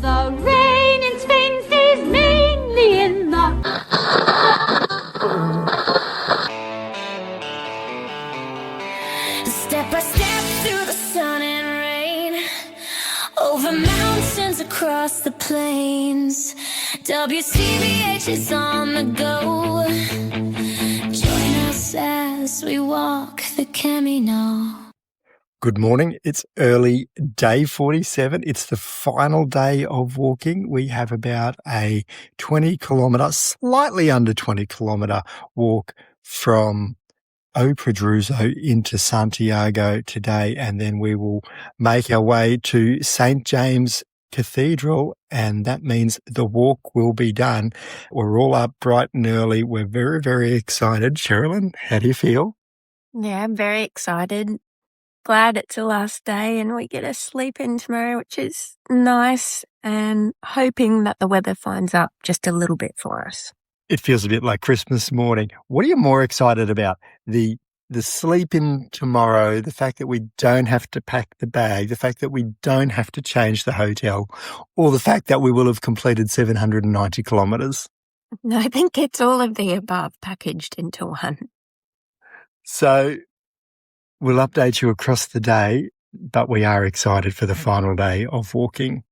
The rain in Spain stays mainly in the... Step by step through the sun and rain, over mountains, across the plains. WCBH is on the go. Join us as we walk the Camino. Good morning. It's early day 47. It's the final day of walking. We have about a 20 kilometre, slightly under 20 kilometre walk from Pedrouzo into Santiago today, and then we will make our way to St. James Cathedral, and that means the walk will be done. We're all up bright and early. We're very, very excited. Sherilyn, how do you feel? Yeah, I'm very excited. Glad it's the last day and we get to sleep in tomorrow, which is nice, and hoping that the weather finds up just a little bit for us. It feels a bit like Christmas morning. What are you more excited about? The sleep in tomorrow, the fact that we don't have to pack the bag, the fact that we don't have to change the hotel, or the fact that we will have completed 790 kilometres? No, I think it's all of the above packaged into one. So we'll update you across the day, but we are excited for the final day of walking.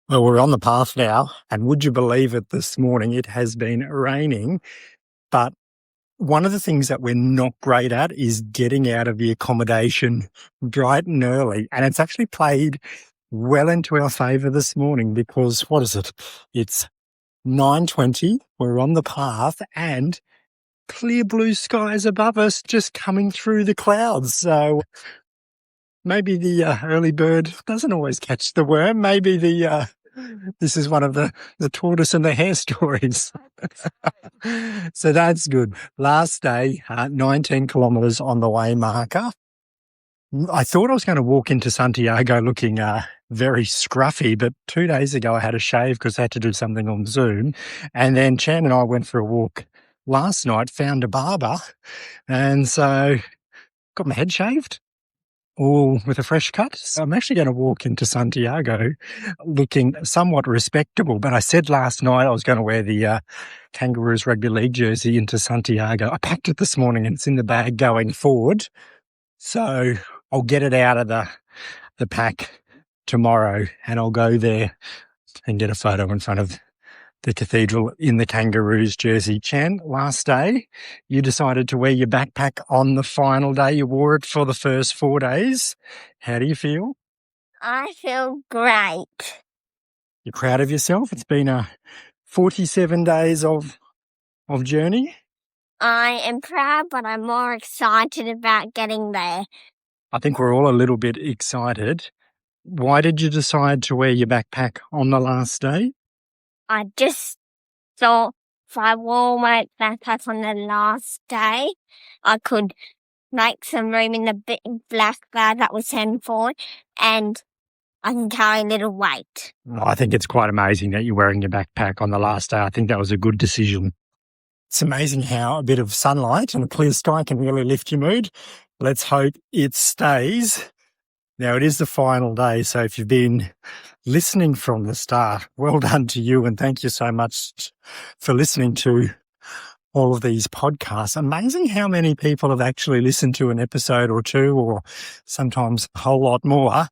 Well, we're on the path now, and would you believe it, this morning it has been raining, but one of the things that we're not great at is getting out of the accommodation bright and early, and it's actually played well into our favour this morning because, what is it? It's 9:20, we're on the path, and clear blue skies above us just coming through the clouds. So maybe the early bird doesn't always catch the worm. Maybe this is one of the tortoise and the hare stories. So that's good. Last day, 19 kilometres on the way marker. I thought I was going to walk into Santiago looking very scruffy, but 2 days ago I had a shave because I had to do something on Zoom. And then Chan and I went for a walk last night, found a barber, and so got my head shaved, all with a fresh cut. So I'm actually going to walk into Santiago looking somewhat respectable. But I said last night I was going to wear the Kangaroos Rugby League jersey into Santiago. I packed it this morning and it's in the bag going forward. So I'll get it out of the pack tomorrow and I'll go there and get a photo in front of the cathedral in the Kangaroos jersey. Chan, last day, you decided to wear your backpack on the final day. You wore it for the first 4 days. How do you feel? I feel great. You're proud of yourself? It's been 47 days of journey. I am proud, but I'm more excited about getting there. I think we're all a little bit excited. Why did you decide to wear your backpack on the last day? I just thought if I wore my backpack on the last day, I could make some room in the big black bag that was sent forward, and I can carry a little weight. I think it's quite amazing that you're wearing your backpack on the last day. I think that was a good decision. It's amazing how a bit of sunlight and a clear sky can really lift your mood. Let's hope it stays. Now, it is the final day, so if you've been listening from the start, well done to you, and thank you so much for listening to all of these podcasts. Amazing how many people have actually listened to an episode or two, or sometimes a whole lot more.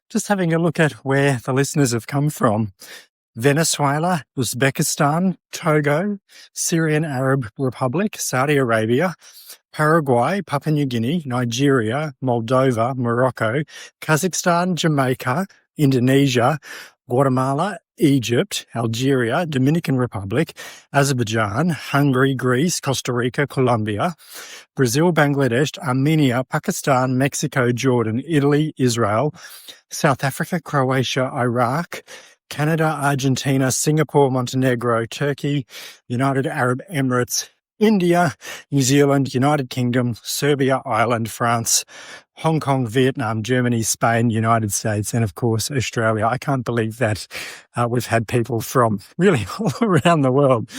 Just having a look at where the listeners have come from. Venezuela, Uzbekistan, Togo, Syrian Arab Republic, Saudi Arabia, Paraguay, Papua New Guinea, Nigeria, Moldova, Morocco, Kazakhstan, Jamaica, Indonesia, Guatemala, Egypt, Algeria, Dominican Republic, Azerbaijan, Hungary, Greece, Costa Rica, Colombia, Brazil, Bangladesh, Armenia, Pakistan, Mexico, Jordan, Italy, Israel, South Africa, Croatia, Iraq, Canada, Argentina, Singapore, Montenegro, Turkey, United Arab Emirates, India, New Zealand, United Kingdom, Serbia, Ireland, France, Hong Kong, Vietnam, Germany, Spain, United States, and of course, Australia. I can't believe that we've had people from really all around the world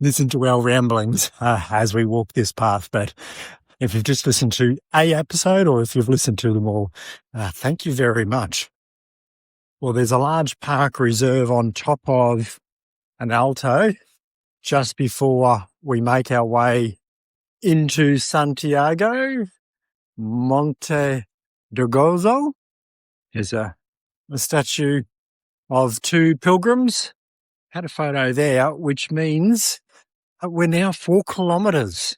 listen to our ramblings as we walk this path. But if you've just listened to a episode or if you've listened to them all, thank you very much. Well, there's a large park reserve on top of an alto just before we make our way into Santiago, Monte de Gozo. There's a statue of two pilgrims. Had a photo there, which means we're now 4 kilometres.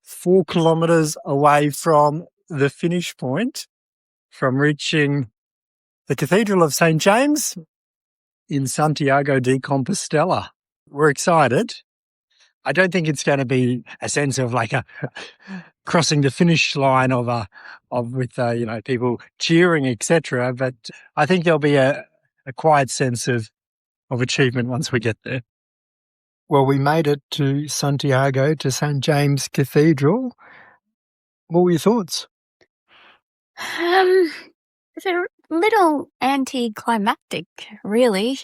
4 kilometres away from the finish point, from reaching the Cathedral of St. James in Santiago de Compostela. We're excited. I don't think it's going to be a sense of like a crossing the finish line with people cheering, etc. But I think there'll be a quiet sense of achievement once we get there. Well, we made it to Santiago, to St. James Cathedral. What were your thoughts? It's a little anticlimactic, really.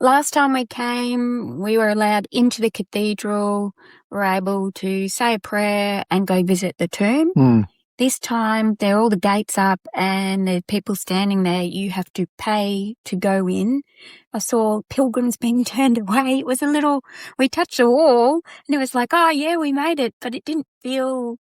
Last time we came, we were allowed into the cathedral, were able to say a prayer and go visit the tomb. This time, there are all the gates up and there's people standing there. You have to pay to go in. I saw pilgrims being turned away. It was we touched a wall and it was like, oh yeah, we made it. But it didn't feel,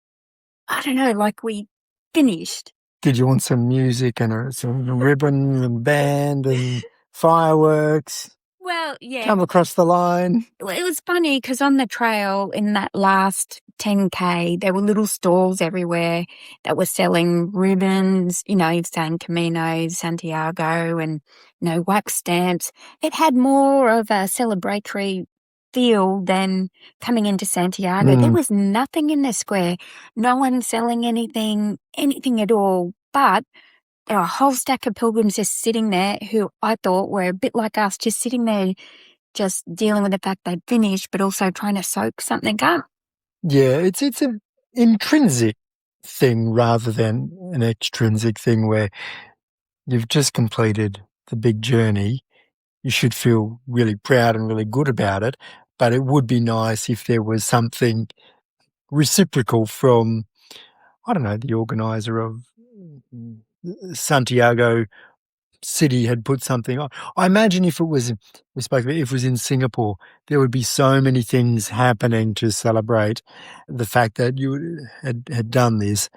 I don't know, like we finished. Did you want some music and some ribbon and band and fireworks? Well, yeah. Come across the line. It was funny because on the trail in that last 10K, there were little stalls everywhere that were selling ribbons, saying Camino, Santiago, and, wax stamps. It had more of a celebratory feel than coming into Santiago. There was nothing in the square, no one selling anything at all, but there were a whole stack of pilgrims just sitting there who I thought were a bit like us, just sitting there, just dealing with the fact they'd finished, but also trying to soak something up. Yeah, it's an intrinsic thing rather than an extrinsic thing where you've just completed the big journey. You should feel really proud and really good about it, but it would be nice if there was something reciprocal from, I don't know, the organizer of Santiago City had put something on. I imagine if it was in Singapore, there would be so many things happening to celebrate the fact that you had done this,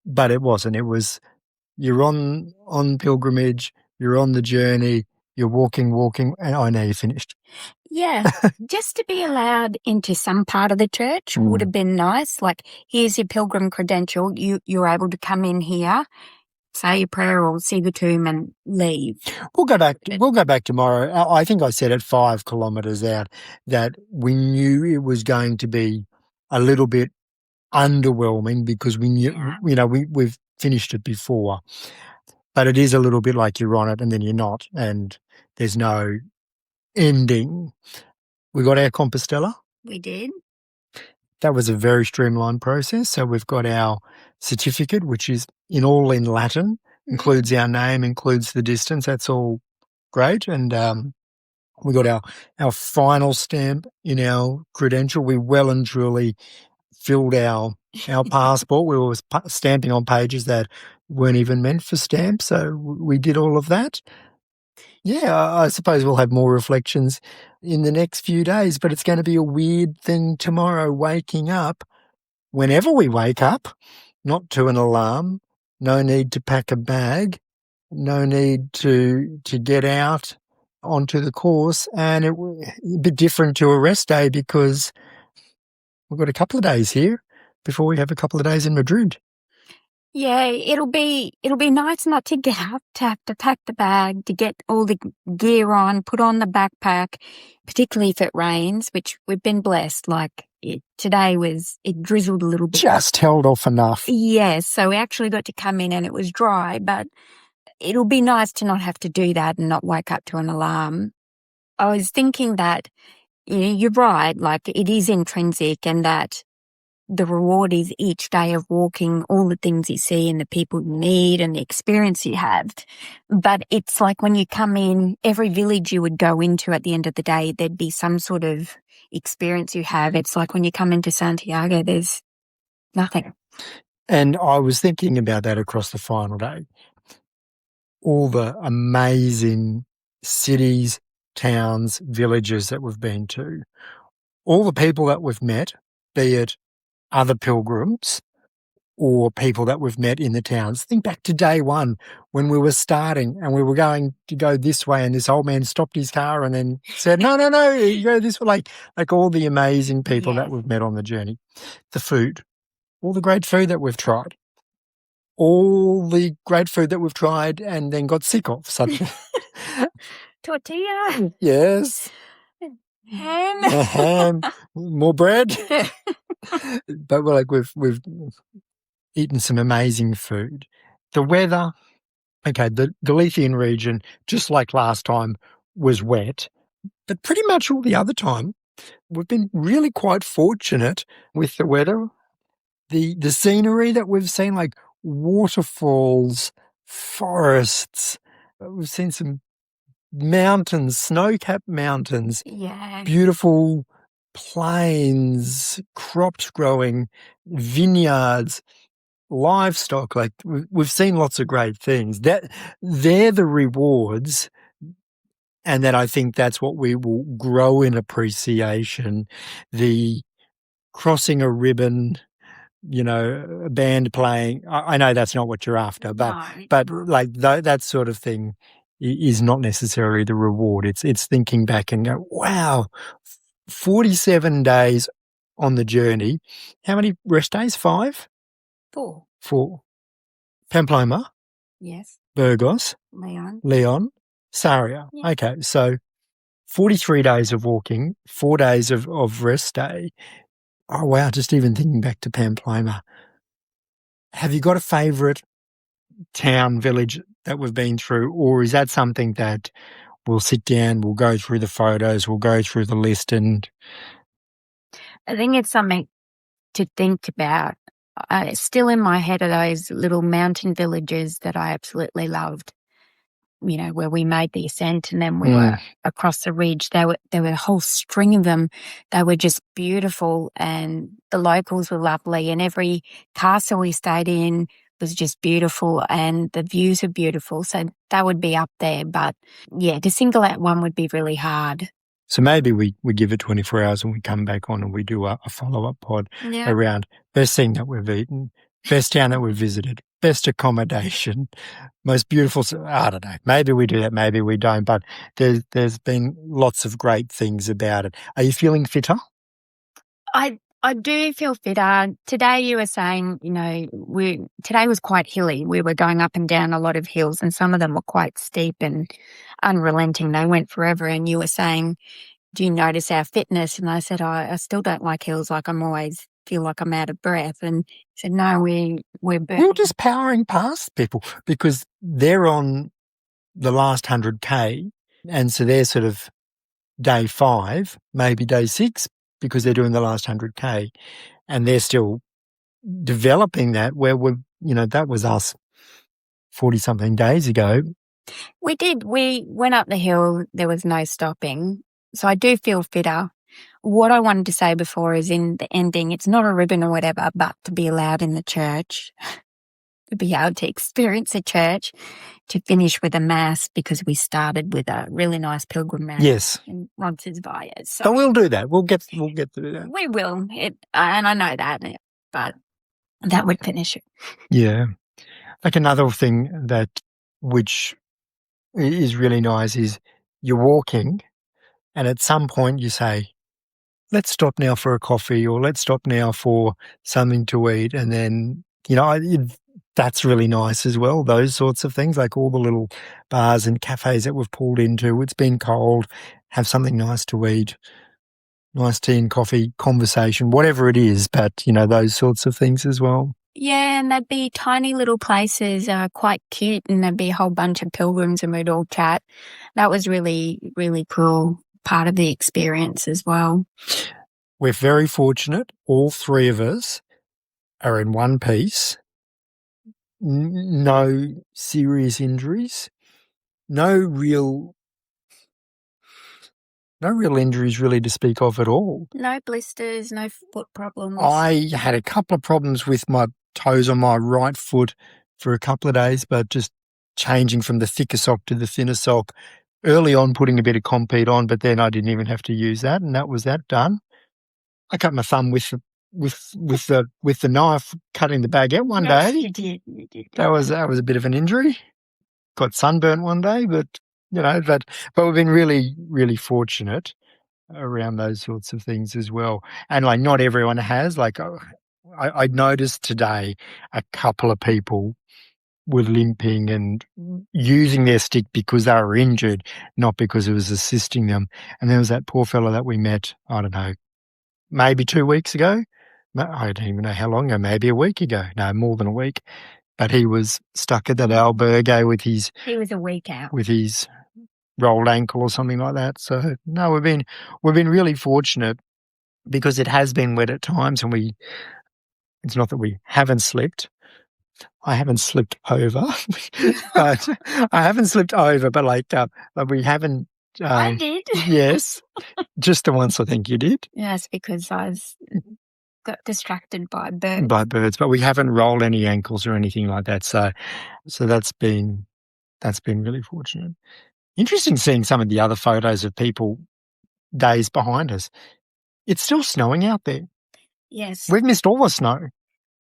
but it wasn't. It was, you're on pilgrimage, you're on the journey, you're walking, and I know you finished. Yeah, just to be allowed into some part of the church would have been nice. Like, here's your pilgrim credential. You're able to come in here, say your prayer or see the tomb and leave. We'll go back tomorrow. I think I said at 5 kilometres out that we knew it was going to be a little bit underwhelming because we knew, we've finished it before. But it is a little bit like you're on it and then you're not, and there's no ending. We got our Compostela. We did. That was a very streamlined process. So we've got our certificate, which is in Latin, includes our name, includes the distance. That's all great. And we got our final stamp in our credential. We well and truly filled our passport. We were stamping on pages that weren't even meant for stamps. So we did all of that. Yeah, I suppose we'll have more reflections in the next few days, but it's going to be a weird thing tomorrow, waking up, whenever we wake up, not to an alarm, no need to pack a bag, no need to get out onto the course, and it will be a bit different to a rest day because we've got a couple of days here before we have a couple of days in Madrid. Yeah, it'll be nice not to get up, to have to pack the bag, to get all the gear on, put on the backpack, particularly if it rains, which we've been blessed. Like today it drizzled a little bit. Just held off enough. Yes, so we actually got to come in and it was dry, but it'll be nice to not have to do that and not wake up to an alarm. I was thinking that, you're right, like it is intrinsic and that the reward is each day of walking, all the things you see and the people you meet and the experience you have. But it's like when you come in, every village you would go into at the end of the day, there'd be some sort of experience you have. It's like when you come into Santiago, there's nothing. And I was thinking about that across the final day. all the amazing cities, towns, villages that we've been to, all the people that we've met, be it other pilgrims or people that we've met in the towns. Think back to day one when we were starting and we were going to go this way and this old man stopped his car and then said, no, you go this way. Like all the amazing people that we've met on the journey. The food, all the great food that we've tried. All the great food that we've tried and then got sick of. Such Tortilla. yes. Ham. Ham. More bread. But we've eaten some amazing food. The weather, okay, the Galician region, just like last time, was wet. But pretty much all the other time, we've been really quite fortunate with the weather. The scenery that we've seen, like waterfalls, forests. We've seen some mountains, snow-capped mountains, beautiful plains, crops growing, vineyards, livestock. Like we've seen lots of great things. They're the rewards, and that I think that's what we will grow in appreciation. The crossing a ribbon, a band playing. I know that's not what you're after, but like that sort of thing is not necessarily the reward. It's thinking back and go, wow, 47 days on the journey. How many rest days? 5? 4. Pamplona. Yes. Burgos. Leon. Sarria. Yeah. Okay, so 43 days of walking, 4 days of rest day. Oh, wow, just even thinking back to Pamplona. Have you got a favourite town, village that we've been through, or is that something that we'll sit down, we'll go through the photos, we'll go through the list and... I think it's something to think about. Still in my head are those little mountain villages that I absolutely loved, where we made the ascent and then we were across the ridge. There were a whole string of them. They were just beautiful and the locals were lovely and every castle we stayed in was just beautiful and the views are beautiful. So that would be up there. But yeah, to single out one would be really hard. So maybe we give it 24 hours and we come back on and we do a follow-up pod around best thing that we've eaten, best town that we've visited, best accommodation, most beautiful. I don't know. Maybe we do that, maybe we don't. But there's been lots of great things about it. Are you feeling fitter? I do feel fitter. Today you were saying, today was quite hilly. We were going up and down a lot of hills and some of them were quite steep and unrelenting. They went forever. And you were saying, do you notice our fitness? And I said, I still don't like hills. Like I'm always feel like I'm out of breath. And he said, no, we're burning. We're just powering past people because they're on the last 100K. And so they're sort of day 5, maybe day 6, because they're doing the last 100K and they're still developing that where that was us 40-something days ago. We did. We went up the hill. There was no stopping. So I do feel fitter. What I wanted to say before is in the ending, it's not a ribbon or whatever, but to be allowed in the church, to be able to experience a church, to finish with a mass because we started with a really nice pilgrim mass. Yes. In Roncesvalles. So but we'll do that. We'll get to do that. We will. And I know that, but that would finish it. Yeah. Like another thing which is really nice is you're walking and at some point you say, let's stop now for a coffee or let's stop now for something to eat. And then, that's really nice as well, those sorts of things, like all the little bars and cafes that we've pulled into. It's been cold, have something nice to eat, nice tea and coffee, conversation, whatever it is, but, those sorts of things as well. Yeah, and there'd be tiny little places, quite cute, and there'd be a whole bunch of pilgrims and we'd all chat. That was really, really cool, part of the experience as well. We're very fortunate. All 3 of us are in one piece. No serious injuries, no real injuries really to speak of at all. No blisters, no foot problems. I had a couple of problems with my toes on my right foot for a couple of days, but just changing from the thicker sock to the thinner sock. Early on, putting a bit of Compete on, but then I didn't even have to use that, and that was that done. I cut my thumb with the knife, cutting the bag out one Yes, day. you did. That was a bit of an injury. Got sunburnt one day, but but we've been really, really fortunate around those sorts of things as well. And like, not everyone has. Like, I noticed today a couple of people were limping and using their stick because they were injured, not because it was assisting them. And there was that poor fellow that we met, I don't know, maybe 2 weeks ago. I don't even know how long ago, maybe a week ago. No, more than a week. But he was stuck at that albergue with his He was a week out. with his rolled ankle or something like that. So no, we've been really fortunate, because it has been wet at times, and it's not that we haven't slipped. I haven't slipped over, but I haven't slipped over, but like we haven't. I did. Yes, just the once I think you did. Yes, because I got distracted by birds. By birds, but we haven't rolled any ankles or anything like that. So that's been really fortunate. Interesting seeing some of the other photos of people days behind us. It's still snowing out there. Yes. We've missed all the snow.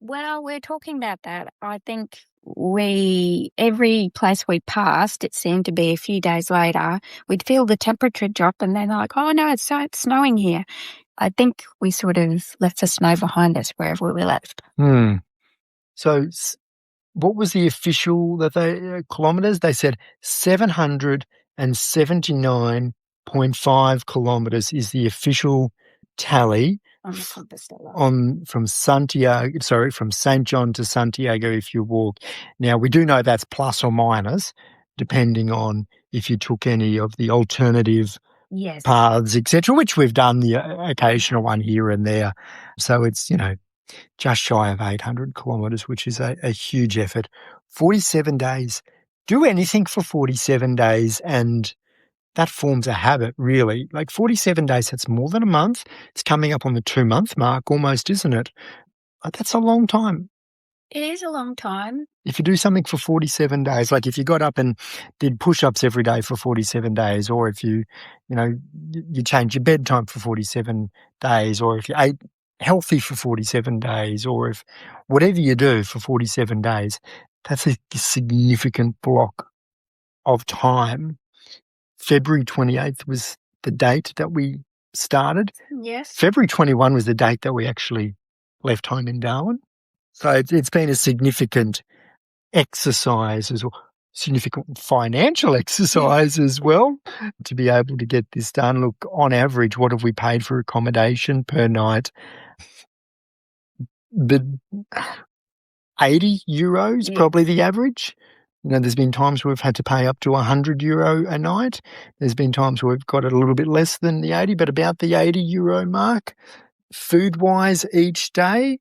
Well, we're talking about that. I think every place we passed, it seemed to be a few days later, we'd feel the temperature drop, and then like, oh no, it's snowing here. I think we sort of left the snow behind us wherever we left. So what was the official kilometres? They said 779.5 kilometres is the official tally On the Compostela. from St. John to Santiago if you walk. Now, we do know that's plus or minus, depending on if you took any of the alternative Yes. paths, etc., which we've done the occasional one here and there. So it's, just shy of 800 kilometres, which is a huge effort. 47 days. Do anything for 47 days, and that forms a habit, really. Like 47 days, that's more than a month. It's coming up on the 2-month mark almost, isn't it? That's a long time. It is a long time. If you do something for 47 days, like if you got up and did push-ups every day for 47 days, or if you change your bedtime for 47 days, or if you ate healthy for 47 days, or if whatever you do for 47 days, that's a significant block of time. February 28th was the date that we started. Yes. February 21 was the date that we actually left home in Darwin. So it's been a significant exercise, as well, significant financial exercise as well, to be able to get this done. Look, on average, what have we paid for accommodation per night? But €80 probably the average. There's been times where we've had to pay up to €100 a night. There's been times where we've got it a little bit less than the 80, but about the €80 mark. Food-wise, each day,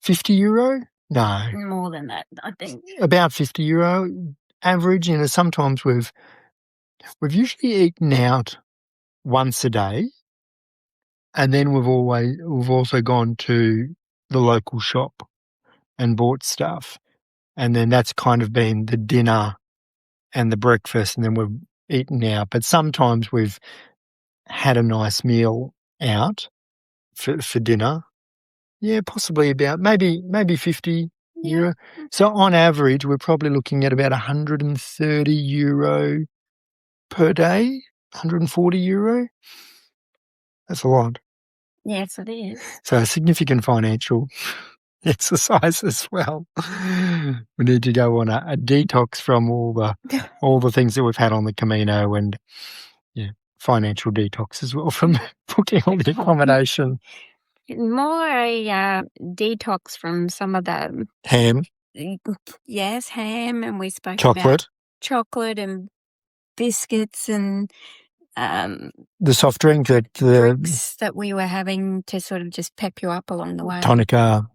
€50? No. More than that, I think. About €50 average. Sometimes we've usually eaten out once a day, and then we've also gone to the local shop and bought stuff. And then that's kind of been the dinner and the breakfast, and then we've eaten out. But sometimes we've had a nice meal out for dinner. Yeah, possibly about maybe €50. So on average, we're probably looking at about €130 per day, €140. That's a lot. Yes, it is. So a significant financial exercise as well. We need to go on a detox from all the things that we've had on the Camino, and financial detox as well from booking all the accommodation. More a detox from some of the Ham. Yes, ham, and we spoke Chocolate. about chocolate and biscuits and the soft drink, the drinks that we were having to sort of just pep you up along the way. Tonica,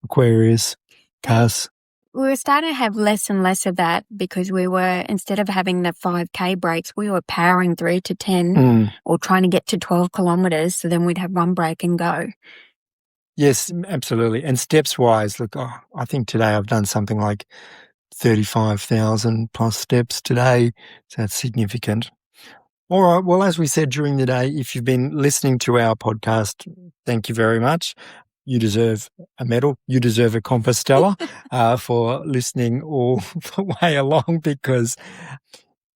Aquarius, Cass. We were starting to have less and less of that, because we were, instead of having the 5K breaks, we were powering through to 10 or trying to get to 12 kilometres, so then we'd have one break and go. Yes, absolutely. And steps-wise, look, I think today I've done something like 35,000 plus steps today. So that's significant. All right. Well, as we said during the day, if you've been listening to our podcast, thank you very much. You deserve a medal. You deserve a Compostela for listening all the way along, because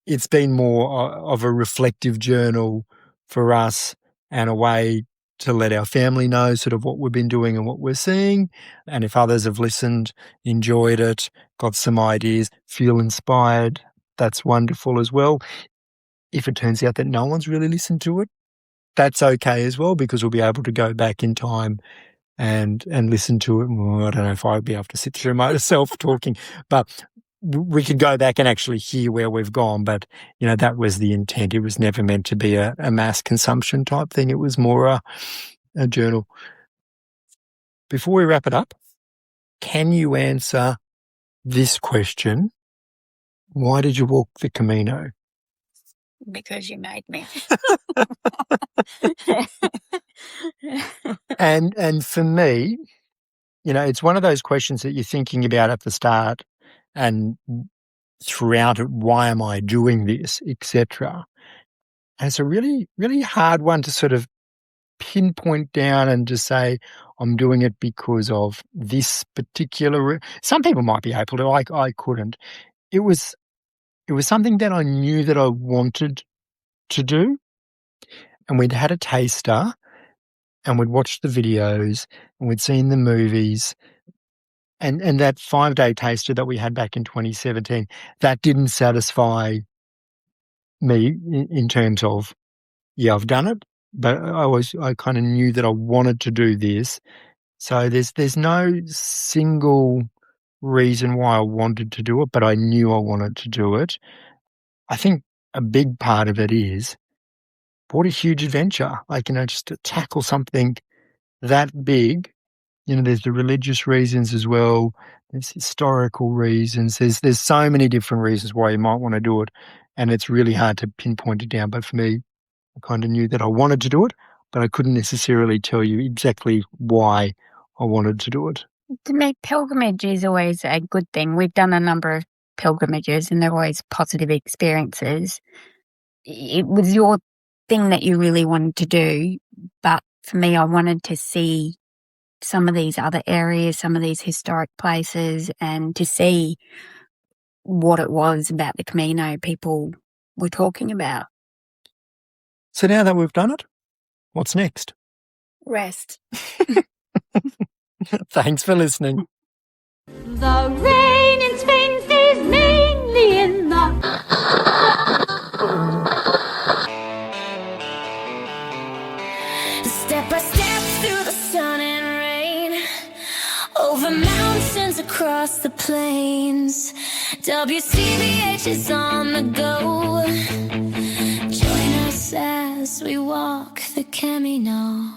it's been more of a reflective journal for us and a way to let our family know sort of what we've been doing and what we're seeing. And if others have listened, enjoyed it, got some ideas, feel inspired, that's wonderful as well. If it turns out that no one's really listened to it, that's okay as well, because we'll be able to go back in time and listen to it. Well, I don't know if I'd be able to sit through myself talking, but we could go back and actually hear where we've gone. But, that was the intent. It was never meant to be a mass consumption type thing. It was more a journal. Before we wrap it up, can you answer this question? Why did you walk the Camino? Because you made me. And for me, it's one of those questions that you're thinking about at the start and throughout it, why am I doing this, etc. And it's a really, really hard one to sort of pinpoint down and just say, I'm doing it because of this particular. Some people might be able to. I couldn't. It was something that I knew that I wanted to do, and we'd had a taster, and we'd watched the videos, and we'd seen the movies, and that 5-day taster that we had back in 2017, that didn't satisfy me in terms of, yeah, I've done it, but I kind of knew that I wanted to do this. So there's no single reason why I wanted to do it, but I knew I wanted to do it. I think a big part of it is, what a huge adventure. Just to tackle something that big. There's the religious reasons as well. There's historical reasons. There's so many different reasons why you might want to do it, and it's really hard to pinpoint it down. But for me, I kind of knew that I wanted to do it, but I couldn't necessarily tell you exactly why I wanted to do it. To me, pilgrimage is always a good thing. We've done a number of pilgrimages and they're always positive experiences. It was your thing that you really wanted to do, but for me, I wanted to see some of these other areas, some of these historic places, and to see what it was about the Camino people were talking about. So now that we've done it, what's next? Rest. Thanks for listening. The rain in Spain stays mainly in the... Step by step through the sun and rain, over mountains, across the plains. WCBH is on the go. Join us as we walk the Camino.